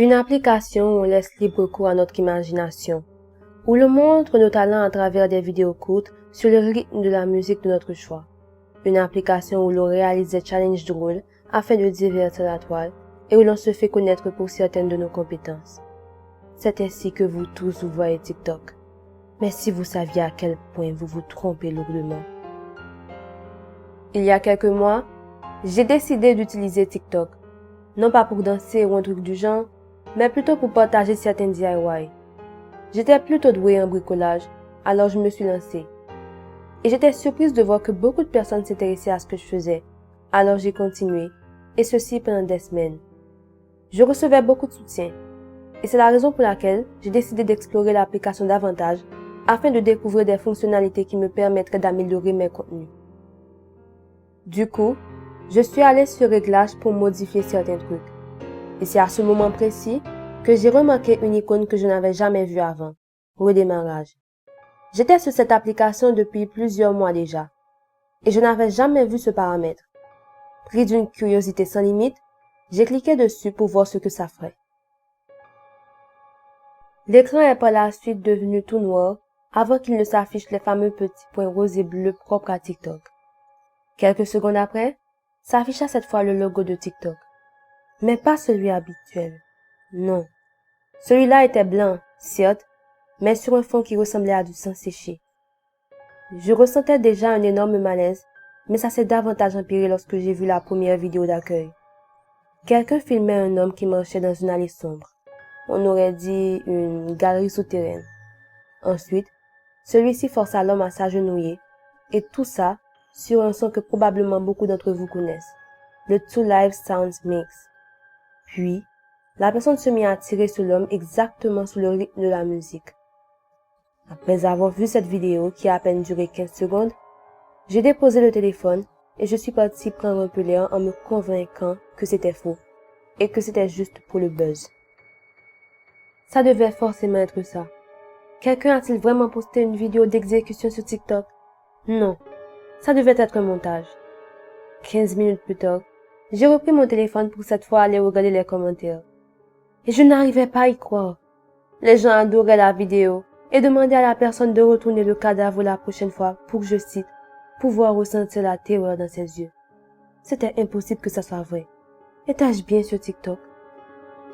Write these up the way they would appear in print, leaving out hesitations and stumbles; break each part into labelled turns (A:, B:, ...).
A: Une application où on laisse libre cours à notre imagination, où l'on montre nos talents à travers des vidéos courtes sur le rythme de la musique de notre choix. Une application où l'on réalise des challenges drôles afin de divertir la toile et où l'on se fait connaître pour certaines de nos compétences. C'est ainsi que vous tous vous voyez TikTok. Mais si vous saviez à quel point vous vous trompez lourdement. Il y a quelques mois, j'ai décidé d'utiliser TikTok. Non pas pour danser ou un truc du genre, mais plutôt pour partager certains DIY. J'étais plutôt douée en bricolage, alors je me suis lancée. Et j'étais surprise de voir que beaucoup de personnes s'intéressaient à ce que je faisais. Alors j'ai continué, et ceci pendant des semaines. Je recevais beaucoup de soutien, et c'est la raison pour laquelle j'ai décidé d'explorer l'application davantage afin de découvrir des fonctionnalités qui me permettraient d'améliorer mes contenus. Du coup, je suis allée sur Réglages pour modifier certains trucs. Et c'est à ce moment précis que j'ai remarqué une icône que je n'avais jamais vue avant, Redémarrage. J'étais sur cette application depuis plusieurs mois déjà, et je n'avais jamais vu ce paramètre. Pris d'une curiosité sans limite, j'ai cliqué dessus pour voir ce que ça ferait. L'écran est par la suite devenu tout noir avant qu'il ne s'affiche les fameux petits points roses et bleus propres à TikTok. Quelques secondes après, s'afficha cette fois le logo de TikTok. Mais pas celui habituel. Non. Celui-là était blanc, certes, mais sur un fond qui ressemblait à du sang séché. Je ressentais déjà un énorme malaise, mais ça s'est davantage empiré lorsque j'ai vu la première vidéo d'accueil. Quelqu'un filmait un homme qui marchait dans une allée sombre. On aurait dit une galerie souterraine. Ensuite, celui-ci força l'homme à s'agenouiller, et tout ça sur un son que probablement beaucoup d'entre vous connaissent, le Two Live Sounds Mix. Puis, la personne se mit à tirer sur l'homme exactement sous le rythme de la musique. Après avoir vu cette vidéo qui a à peine duré 15 secondes, j'ai déposé le téléphone et je suis partie prendre un peu l'air en me convainquant que c'était faux et que c'était juste pour le buzz. Ça devait forcément être ça. Quelqu'un a-t-il vraiment posté une vidéo d'exécution sur TikTok? Non, ça devait être un montage. 15 minutes plus tard, j'ai repris mon téléphone pour cette fois aller regarder les commentaires. Et je n'arrivais pas à y croire. Les gens adoraient la vidéo et demandaient à la personne de retourner le cadavre la prochaine fois pour, je cite, pouvoir ressentir la terreur dans ses yeux. C'était impossible que ça soit vrai. Étais-je bien sur TikTok?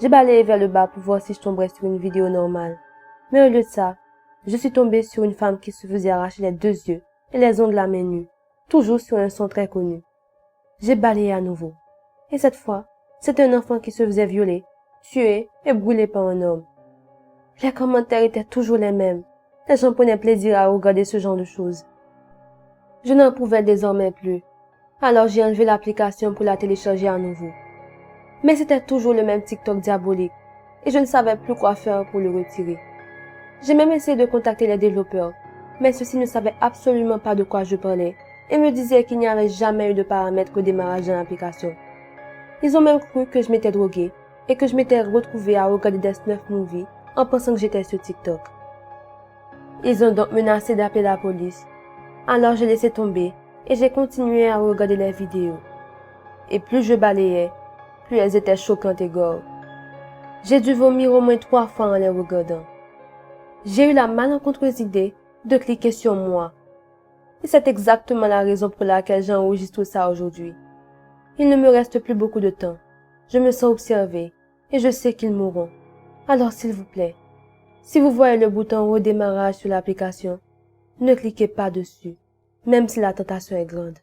A: J'ai balayé vers le bas pour voir si je tomberais sur une vidéo normale. Mais au lieu de ça, je suis tombée sur une femme qui se faisait arracher les 2 yeux et les ongles à main nue, toujours sur un son très connu. J'ai balayé à nouveau. Et cette fois, c'était un enfant qui se faisait violer, tuer et brûler par un homme. Les commentaires étaient toujours les mêmes. Les gens prenaient plaisir à regarder ce genre de choses. Je n'en pouvais désormais plus. Alors j'ai enlevé l'application pour la télécharger à nouveau. Mais c'était toujours le même TikTok diabolique et je ne savais plus quoi faire pour le retirer. J'ai même essayé de contacter les développeurs, mais ceux-ci ne savaient absolument pas de quoi je parlais et me disaient qu'il n'y avait jamais eu de paramètre au démarrage de l'application. Ils ont même cru que je m'étais droguée et que je m'étais retrouvée à regarder des snuff movies en pensant que j'étais sur TikTok. Ils ont donc menacé d'appeler la police. Alors j'ai laissé tomber et j'ai continué à regarder les vidéos. Et plus je balayais, plus elles étaient choquantes et gore. J'ai dû vomir au moins 3 fois en les regardant. J'ai eu la malencontreuse idée de cliquer sur moi. Et c'est exactement la raison pour laquelle j'enregistre ça aujourd'hui. Il ne me reste plus beaucoup de temps. Je me sens observée et je sais qu'ils mourront. Alors s'il vous plaît, si vous voyez le bouton redémarrage sur l'application, ne cliquez pas dessus, même si la tentation est grande.